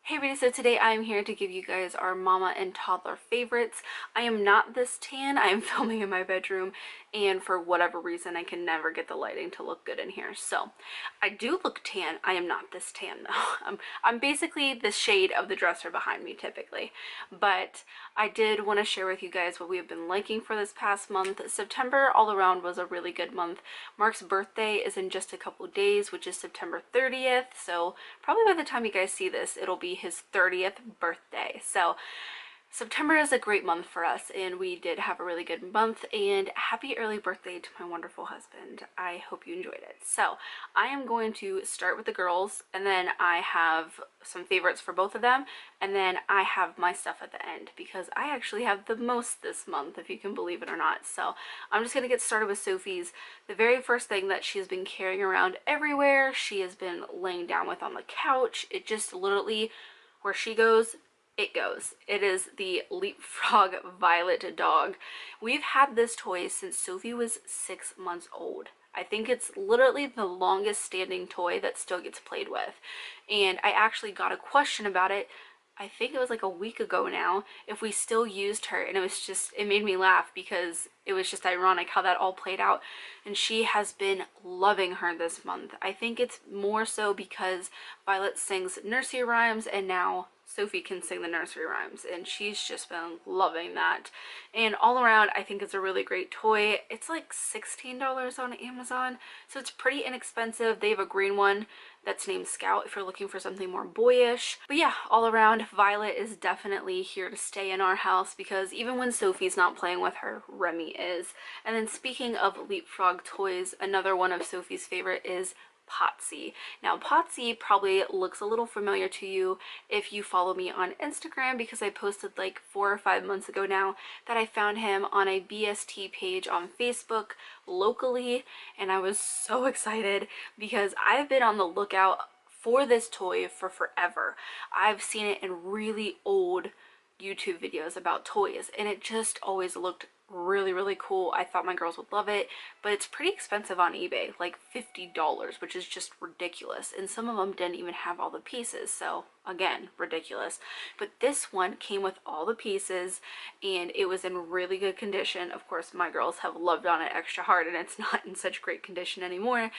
Hey everybody, so today I'm here to give you guys our mama and toddler favorites. I am not this tan. I am filming in my bedroom, and for whatever reason I can never get the lighting to look good in here. So I do look tan. I am not this tan though. I'm basically the shade of the dresser behind me typically. But I did want to share with you guys what we have been liking for this past month. September all around was a really good month. Mark's birthday is in just a couple days, which is September 30th. So probably by the time you guys see this, it'll be his 30th birthday. So September is a great month for us, and we did have a really good month. And happy early birthday to my wonderful husband. I hope you enjoyed it. So I am going to start with the girls, and then I have some favorites for both of them, and then I have my stuff at the end because I actually have the most this month, if you can believe it or not. So I'm just going to get started with Sophie's. The very first thing that she has been carrying around everywhere, she has been laying down with on the couch. It just literally, where she goes, it goes. It is the Leapfrog Violet dog. We've had this toy since Sophie was 6 months old. I think it's literally the longest standing toy that still gets played with. And I actually got a question about it, I think it was like a week ago now, if we still used her, and it made me laugh because it was just ironic how that all played out. And she has been loving her this month. I think it's more so because Violet sings nursery rhymes, and now Sophie can sing the nursery rhymes, and she's just been loving that. And all around, I think it's a really great toy. It's like $16 on Amazon, so it's pretty inexpensive. They have a green one that's named Scout if you're looking for something more boyish. But yeah, all around, Violet is definitely here to stay in our house because even when Sophie's not playing with her, Remy is. And then speaking of Leapfrog toys, another one of Sophie's favorite is Potsy. Now Potsy probably looks a little familiar to you if you follow me on Instagram, because I posted like 4 or 5 months ago now that I found him on a BST page on Facebook locally, and I was so excited because I've been on the lookout for this toy for forever. I've seen it in really old YouTube videos about toys, and it just always looked really cool. I thought my girls would love it, but it's pretty expensive on eBay, like $50, which is just ridiculous. And some of them didn't even have all the pieces, so again, ridiculous. But this one came with all the pieces, and it was in really good condition. Of course, my girls have loved on it extra hard, and it's not in such great condition anymore,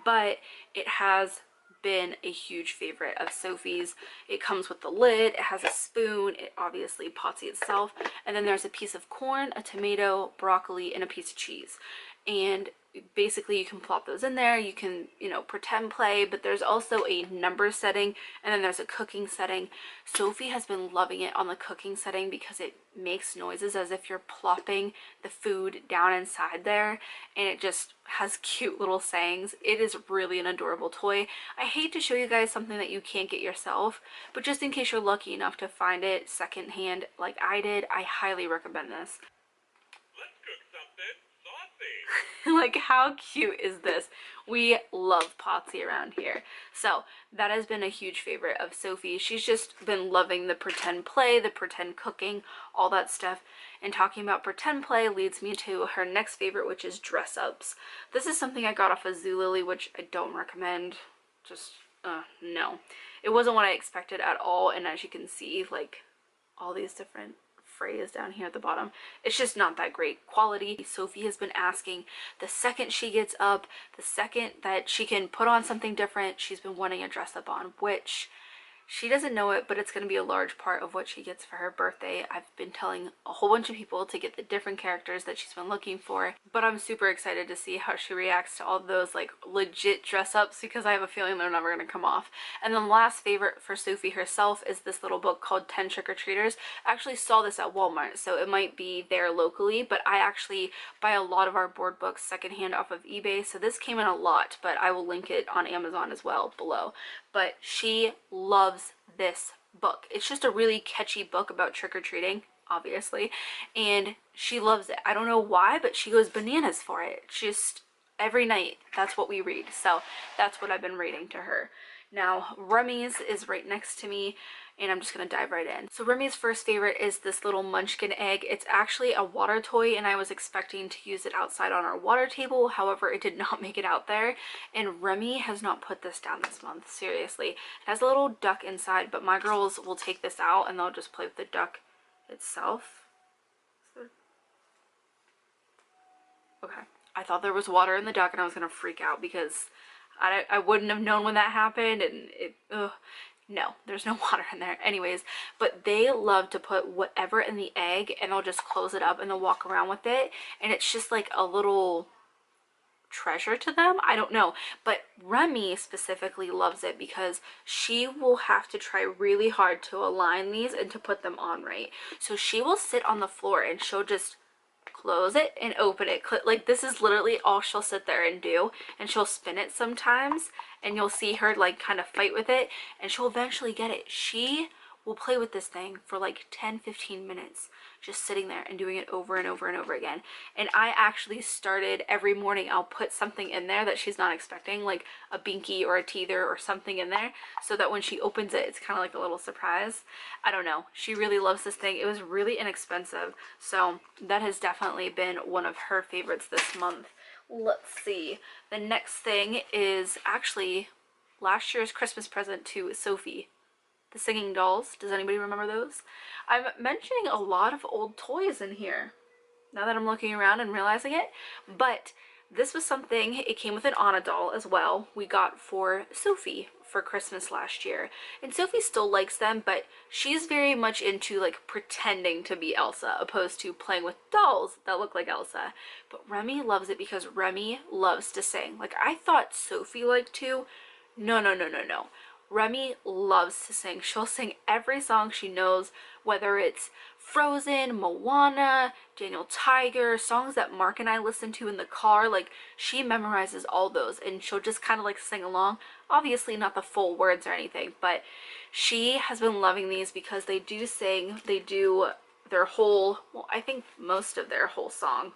but it has been a huge favorite of Sophie's. It comes with the lid, it has a spoon, it obviously Potsy itself, and then there's a piece of corn, a tomato, broccoli, and a piece of cheese. And basically you can plop those in there. You can, pretend play, but there's also a number setting, and then there's a cooking setting. Sophie has been loving it on the cooking setting because it makes noises as if you're plopping the food down inside there, and it just has cute little sayings. It is really an adorable toy. I hate to show you guys something that you can't get yourself, but just in case you're lucky enough to find it secondhand like I did, I highly recommend this. Let's cook something saucy. Like, how cute is this? We love Potsy around here. So that has been a huge favorite of Sophie. She's just been loving the pretend play, the pretend cooking, all that stuff. And talking about pretend play leads me to her next favorite, which is dress ups. This is something I got off of Zulily, which I don't recommend. Just no, it wasn't what I expected at all. And as you can see, like, all these different phrase down here at the bottom, it's just not that great quality. Sophie has been asking, the second she gets up, the second that she can put on something different, she's been wanting a dress up on, which she doesn't know it, but it's going to be a large part of what she gets for her birthday. I've been telling a whole bunch of people to get the different characters that she's been looking for, but I'm super excited to see how she reacts to all those like legit dress ups, because I have a feeling they're never going to come off. And then last favorite for Sophie herself is this little book called 10 Trick-or-Treaters. I actually saw this at Walmart, so it might be there locally, but I actually buy a lot of our board books secondhand off of eBay, so this came in a lot, but I will link it on Amazon as well below. But she loves this book. It's just a really catchy book about trick-or-treating, obviously, and she loves it. I don't know why, but she goes bananas for it. Just every night, that's what we read. So that's what I've been reading to her. Now, Remy's is right next to me, and I'm just gonna dive right in. So Remy's first favorite is this little Munchkin egg. It's actually a water toy, and I was expecting to use it outside on our water table. However, it did not make it out there, and Remy has not put this down this month. Seriously. It has a little duck inside, but my girls will take this out and they'll just play with the duck itself. Okay. I thought there was water in the duck and I was gonna freak out because I wouldn't have known when that happened, and no, there's no water in there. Anyways, but they love to put whatever in the egg and they'll just close it up and they'll walk around with it, and it's just like a little treasure to them. I don't know, but Remy specifically loves it because she will have to try really hard to align these and to put them on right. So she will sit on the floor and she'll just close it and open it. Like, this is literally all she'll sit there and do, and she'll spin it sometimes and you'll see her like kind of fight with it, and she'll eventually get it. She will play with this thing for like 10-15 minutes, just sitting there and doing it over and over and over again. And I actually started every morning, I'll put something in there that she's not expecting, like a binky or a teether or something in there, so that when she opens it, it's kind of like a little surprise. I don't know, she really loves this thing. It was really inexpensive, so that has definitely been one of her favorites this month. Let's see, the next thing is actually last year's Christmas present to Sophie. The singing dolls. Does anybody remember those? I'm mentioning a lot of old toys in here now that I'm looking around and realizing it, but this was something, it came with an Anna doll as well, we got for Sophie for Christmas last year. And Sophie still likes them, but she's very much into like pretending to be Elsa opposed to playing with dolls that look like Elsa. But Remy loves it because Remy loves to sing. Like, I thought Sophie liked to. No, no, no, no, no. Remy loves to sing. She'll sing every song she knows, whether it's Frozen, Moana, Daniel Tiger, songs that Mark and I listen to in the car. Like, she memorizes all those and she'll just kind of like sing along. Obviously not the full words or anything, but she has been loving these because they do sing, they do their whole, well, I think most of their whole song.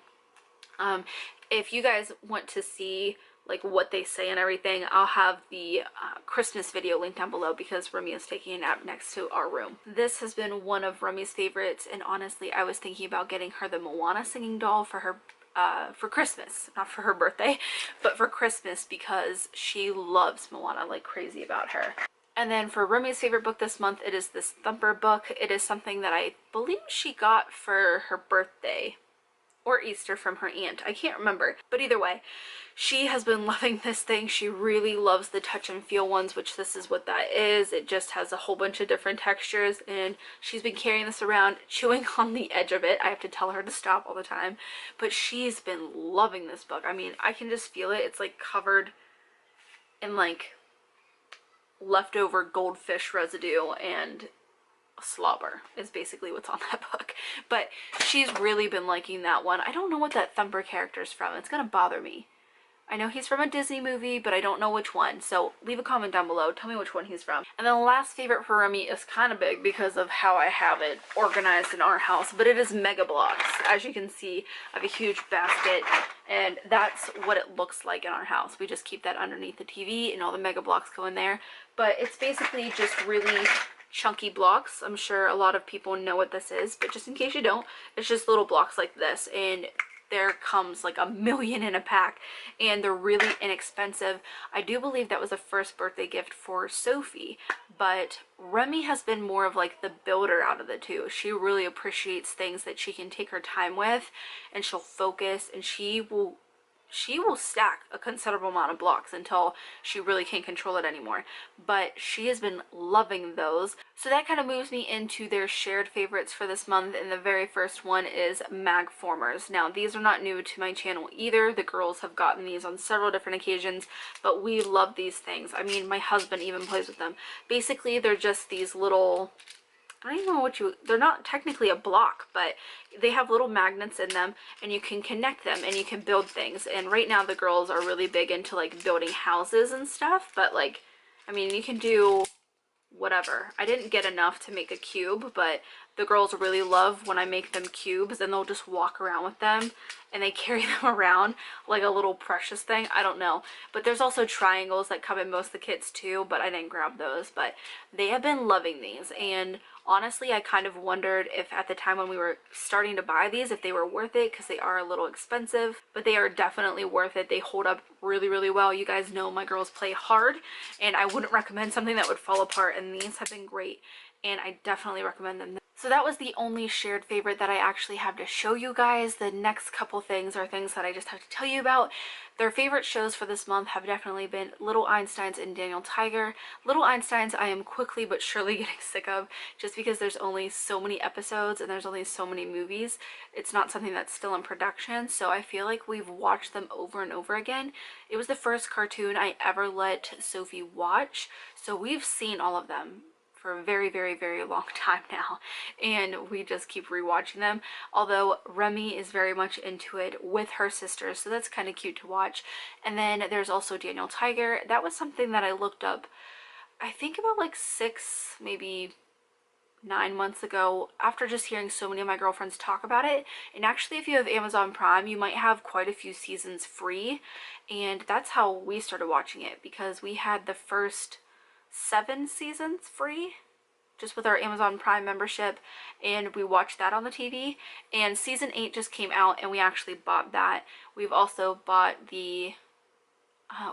If you guys want to see like what they say and everything, I'll have the Christmas video linked down below because Remy is taking a nap next to our room. This has been one of Remy's favorites, and honestly I was thinking about getting her the Moana singing doll for her for Christmas, not for her birthday, but for Christmas, because she loves Moana like crazy about her. And then for Remy's favorite book this month, it is this Thumper book. It is something that I believe she got for her birthday or Easter from her aunt. I can't remember, but either way, she has been loving this thing. She really loves the touch and feel ones, which this is what that is. It just has a whole bunch of different textures, and she's been carrying this around, chewing on the edge of it. I have to tell her to stop all the time, but she's been loving this book. I mean, I can just feel it. It's like covered in like leftover goldfish residue and slobber is basically what's on that book. But she's really been liking that one. I don't know what that Thumper character is from. It's gonna bother me. I know he's from a Disney movie, but I don't know which one, so leave a comment down below, tell me which one he's from. And then the last favorite for Remy is kind of big because of how I have it organized in our house, but it is Megabloks. As you can see, I have a huge basket, and that's what it looks like in our house. We just keep that underneath the TV and all the Megabloks go in there. But it's basically just really chunky blocks. I'm sure a lot of people know what this is, but just in case you don't, it's just little blocks like this, and there comes like a million in a pack, and they're really inexpensive. I do believe that was a first birthday gift for Sophie, but Remy has been more of like the builder out of the two. She really appreciates things that she can take her time with, and she'll focus, and she will stack a considerable amount of blocks until she really can't control it anymore. But she has been loving those. So that kind of moves me into their shared favorites for this month, and the very first one is Magformers. Now, these are not new to my channel either. The girls have gotten these on several different occasions, but we love these things. I mean, my husband even plays with them. Basically, they're just these little, I don't even know what they're not technically a block, but they have little magnets in them, and you can connect them and you can build things. And right now the girls are really big into like building houses and stuff, but like, I mean, you can do whatever. I didn't get enough to make a cube, but the girls really love when I make them cubes, and they'll just walk around with them and they carry them around like a little precious thing. I don't know. But there's also triangles that come in most of the kits too, but I didn't grab those. But they have been loving these, and honestly, I kind of wondered if at the time when we were starting to buy these, if they were worth it, because they are a little expensive, but they are definitely worth it. They hold up really, really well. You guys know my girls play hard, and I wouldn't recommend something that would fall apart, and these have been great, and I definitely recommend them. So that was the only shared favorite that I actually have to show you guys. The next couple things are things that I just have to tell you about. Their favorite shows for this month have definitely been Little Einsteins and Daniel Tiger. Little Einsteins I am quickly but surely getting sick of, just because there's only so many episodes and there's only so many movies. It's not something that's still in production, so I feel like we've watched them over and over again. It was the first cartoon I ever let Sophie watch, so we've seen all of them for a very, very, very long time now, and we just keep rewatching them. Although Remy is very much into it with her sisters, so that's kind of cute to watch. And then there's also Daniel Tiger. That was something that I looked up, I think about like 6, maybe 9 months ago, after just hearing so many of my girlfriends talk about it. And actually, if you have Amazon Prime, you might have quite a few seasons free, and that's how we started watching it, because we had the first 7 seasons free just with our Amazon Prime membership, and we watched that on the TV. And season 8 just came out, and we actually bought that. We've also bought the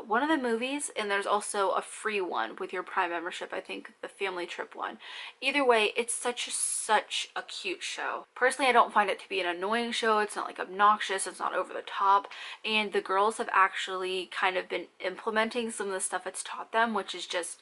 one of the movies, and there's also a free one with your Prime membership, I think the family trip one. Either way, it's such a cute show. Personally, I don't find it to be an annoying show. It's not like obnoxious, it's not over the top, and the girls have actually kind of been implementing some of the stuff it's taught them, which is just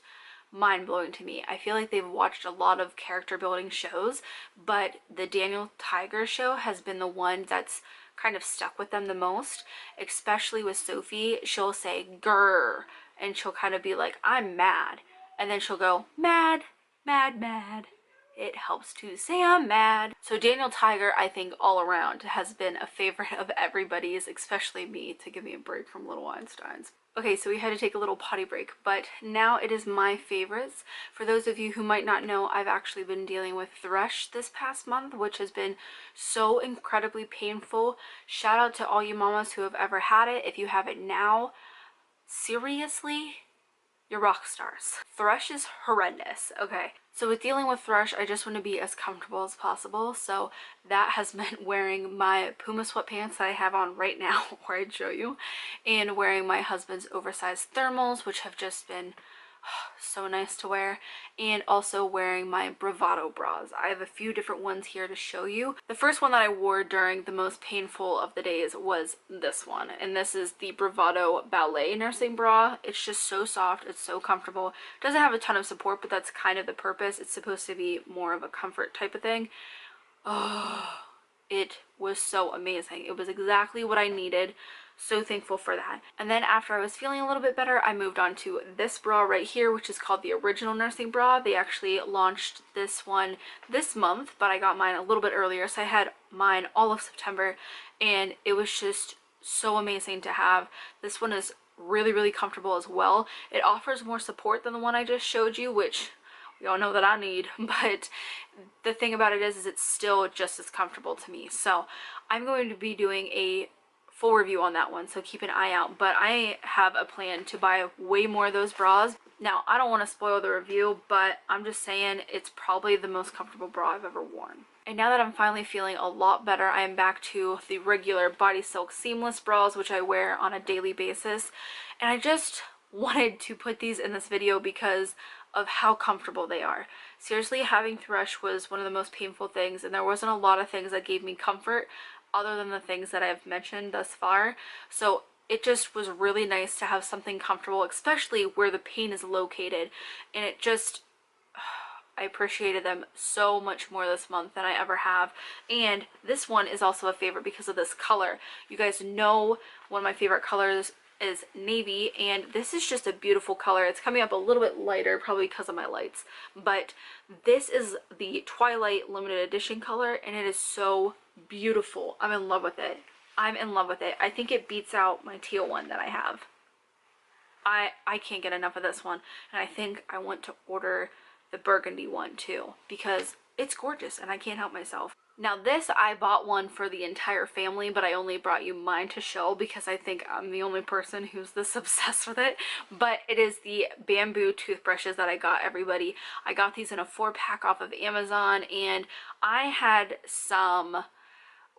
mind-blowing to me. I feel like they've watched a lot of character building shows, but the Daniel Tiger show has been the one that's kind of stuck with them the most, especially with Sophie. She'll say grr, and she'll kind of be like, I'm mad, and then she'll go mad, mad, mad. It helps to say I'm mad. So Daniel Tiger, I think all around, has been a favorite of everybody's, especially me, to give me a break from Little Einsteins. Okay, so we had to take a little potty break, but now it is my favorites. For those of you who might not know, I've actually been dealing with thrush this past month, which has been so incredibly painful. Shout out to all you mamas who have ever had it. If you have it now, seriously, you're rock stars. Thrush is horrendous. Okay, so with dealing with thrush, I just want to be as comfortable as possible. So that has meant wearing my Puma sweatpants that I have on right now, where I'd show you, and wearing my husband's oversized thermals, which have just been so nice to wear, and also wearing my Bravado bras. I have a few different ones here to show you. The first one that I wore during the most painful of the days was this one, and this is the Bravado Ballet Nursing bra. It's just so soft, it's so comfortable. It doesn't have a ton of support, but that's kind of the purpose. It's supposed to be more of a comfort type of thing. Oh, it was so amazing. It was exactly what I needed. So thankful for that. And then after I was feeling a little bit better, I moved on to this bra right here, which is called the Original Nursing Bra. They actually launched this one this month, but I got mine a little bit earlier, so I had mine all of September, and it was just so amazing to have. This one is really, really comfortable as well. It offers more support than the one I just showed you, which we all know that I need, but the thing about it is it's still just as comfortable to me. So I'm going to be doing a full review on that one, so keep an eye out. But I have a plan to buy way more of those bras. Now, I don't want to spoil the review, but I'm just saying it's probably the most comfortable bra I've ever worn. And now that I'm finally feeling a lot better, I am back to the regular Body Silk seamless bras, which I wear on a daily basis. And I just wanted to put these in this video because of how comfortable they are. Seriously, having thrush was one of the most painful things, and there wasn't a lot of things that gave me comfort other than the things that I've mentioned thus far. So it just was really nice to have something comfortable, especially where the pain is located. And it just, I appreciated them so much more this month than I ever have. And this one is also a favorite because of this color. You guys know one of my favorite colors is navy, and this is just a beautiful color. It's coming up a little bit lighter, probably because of my lights, but this is the Twilight limited edition color, and it is so beautiful. I'm in love with it. I'm in love with it. I think it beats out my teal one that I have. I can't get enough of this one, and I think I want to order the burgundy one too, because it's gorgeous and I can't help myself. Now this, I bought one for the entire family, but I only brought you mine to show because I think I'm the only person who's this obsessed with it. But it is the bamboo toothbrushes that I got everybody. I got these in a 4-pack off of Amazon, and I had some,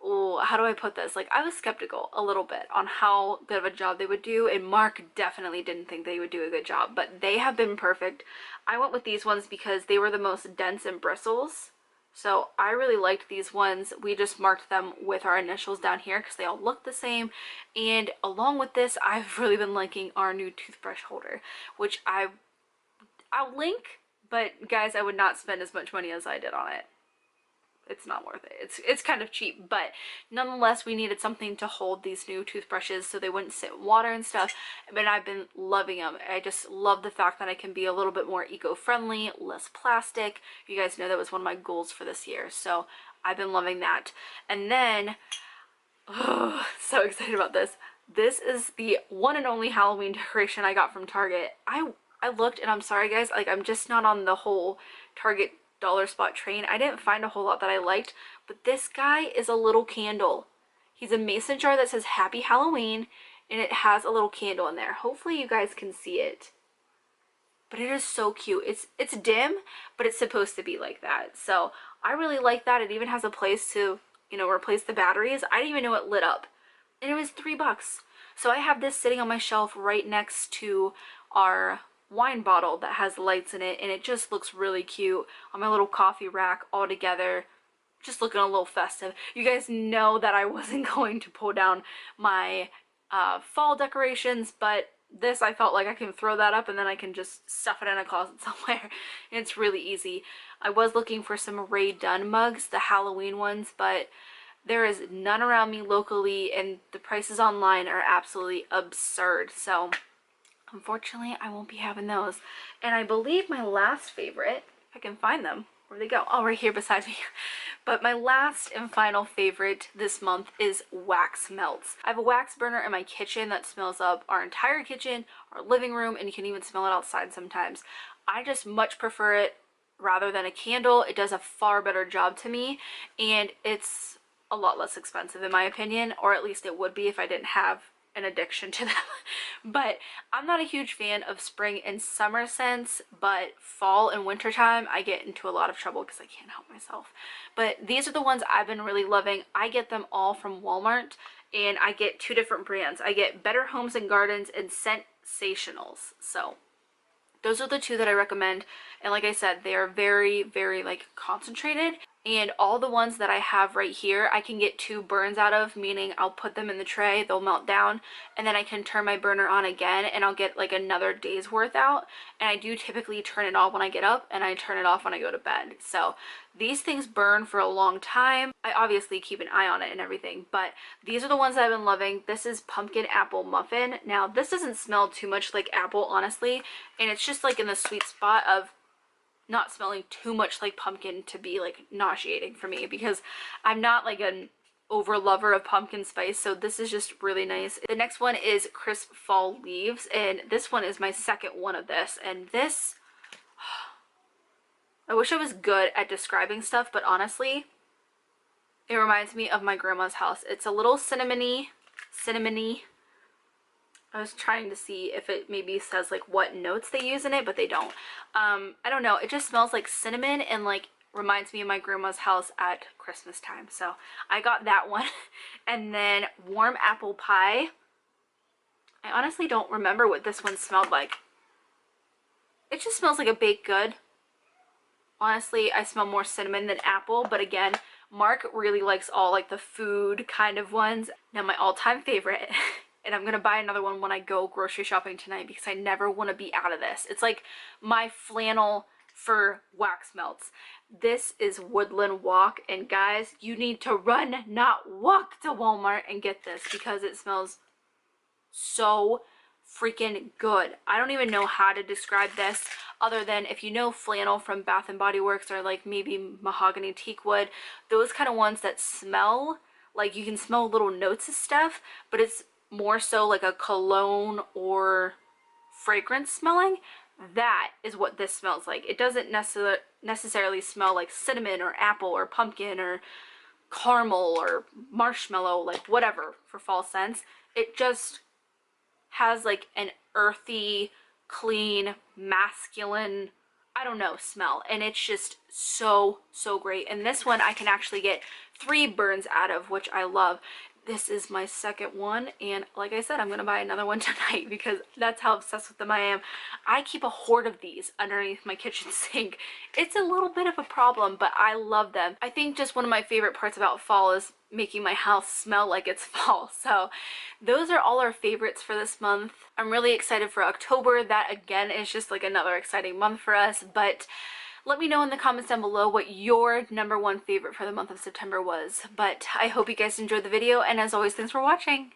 oh, how do I put this? Like, I was skeptical a little bit on how good of a job they would do, and Mark definitely didn't think they would do a good job, but they have been perfect. I went with these ones because they were the most dense in bristles. So I really liked these ones. We just marked them with our initials down here because they all look the same. And along with this, I've really been liking our new toothbrush holder, which I'll link, but guys, I would not spend as much money as I did on it. It's not worth it. It's kind of cheap, but nonetheless, we needed something to hold these new toothbrushes so they wouldn't sit in water and stuff. But I've been loving them. I just love the fact that I can be a little bit more eco-friendly, less plastic. You guys know that was one of my goals for this year, so I've been loving that. And then, oh, so excited about this. This is the one and only Halloween decoration I got from Target. I looked, and I'm sorry guys, like, I'm just not on the whole Target dollar spot train. I didn't find a whole lot that I liked, but this guy is a little candle. He's a mason jar that says Happy Halloween, and it has a little candle in there. Hopefully you guys can see it, but it is so cute. It's dim, but it's supposed to be like that, so I really like that. It even has a place to, you know, replace the batteries. I didn't even know it lit up, and it was $3. So I have this sitting on my shelf right next to our wine bottle that has lights in it, and it just looks really cute on my little coffee rack all together, just looking a little festive. You guys know that I wasn't going to pull down my fall decorations, but this, I felt like I can throw that up and then I can just stuff it in a closet somewhere. It's really easy. I was looking for some Ray Dunn mugs, the Halloween ones, but there is none around me locally, and the prices online are absolutely absurd, so unfortunately, I won't be having those. And I believe my last favorite, if I can find them, where'd they go? Oh, right here beside me. But my last and final favorite this month is wax melts. I have a wax burner in my kitchen that smells up our entire kitchen, our living room, and you can even smell it outside sometimes. I just much prefer it rather than a candle. It does a far better job to me, and it's a lot less expensive in my opinion, or at least it would be if I didn't have an addiction to them. But I'm not a huge fan of spring and summer scents, but fall and winter time I get into a lot of trouble because I can't help myself. But these are the ones I've been really loving. I get them all from Walmart, and I get 2 different brands. I get Better Homes and Gardens and Scentsationals. So those are the 2 that I recommend, and like I said, they are very, very like concentrated. And all the ones that I have right here, I can get 2 burns out of, meaning I'll put them in the tray, they'll melt down, and then I can turn my burner on again, and I'll get like another day's worth out. And I do typically turn it off when I get up, and I turn it off when I go to bed. So these things burn for a long time. I obviously keep an eye on it and everything, but these are the ones that I've been loving. This is Pumpkin Apple Muffin. Now, this doesn't smell too much like apple, honestly, and it's just like in the sweet spot of not smelling too much like pumpkin to be like nauseating for me, because I'm not like an over lover of pumpkin spice, so this is just really nice. The next one is Crisp Fall Leaves, and this one is my second one of this, and this, I wish I was good at describing stuff, but honestly, it reminds me of my grandma's house. It's a little cinnamony. I was trying to see if it maybe says like what notes they use in it, but they don't. I don't know. It just smells like cinnamon and like reminds me of my grandma's house at Christmas time. So I got that one. And then Warm Apple Pie. I honestly don't remember what this one smelled like. It just smells like a baked good. Honestly, I smell more cinnamon than apple, but again, Mark really likes all like the food kind of ones. Now my all-time favorite, and I'm gonna buy another one when I go grocery shopping tonight because I never want to be out of this. It's like my flannel for wax melts. This is Woodland Walk, and guys, you need to run, not walk, to Walmart and get this because it smells so freaking good. I don't even know how to describe this other than if you know flannel from Bath and Body Works or like maybe mahogany teak wood, those kind of ones that smell like you can smell little notes of stuff, but it's more so like a cologne or fragrance smelling. that is what this smells like. It doesn't necessarily smell like cinnamon or apple or pumpkin or caramel or marshmallow, like whatever for fall scents. It just has like an earthy, clean, masculine, I don't know, smell, and it's just so great. And this one I can actually get 3 burns out of, which I love. This is my second one, and like I said, I'm gonna buy another one tonight because that's how obsessed with them I am. I keep a hoard of these underneath my kitchen sink. It's a little bit of a problem, but I love them. I think just one of my favorite parts about fall is making my house smell like it's fall. So those are all our favorites for this month. I'm really excited for October. That again is just like another exciting month for us, but let me know in the comments down below what your #1 favorite for the month of September was. But I hope you guys enjoyed the video, and as always, thanks for watching.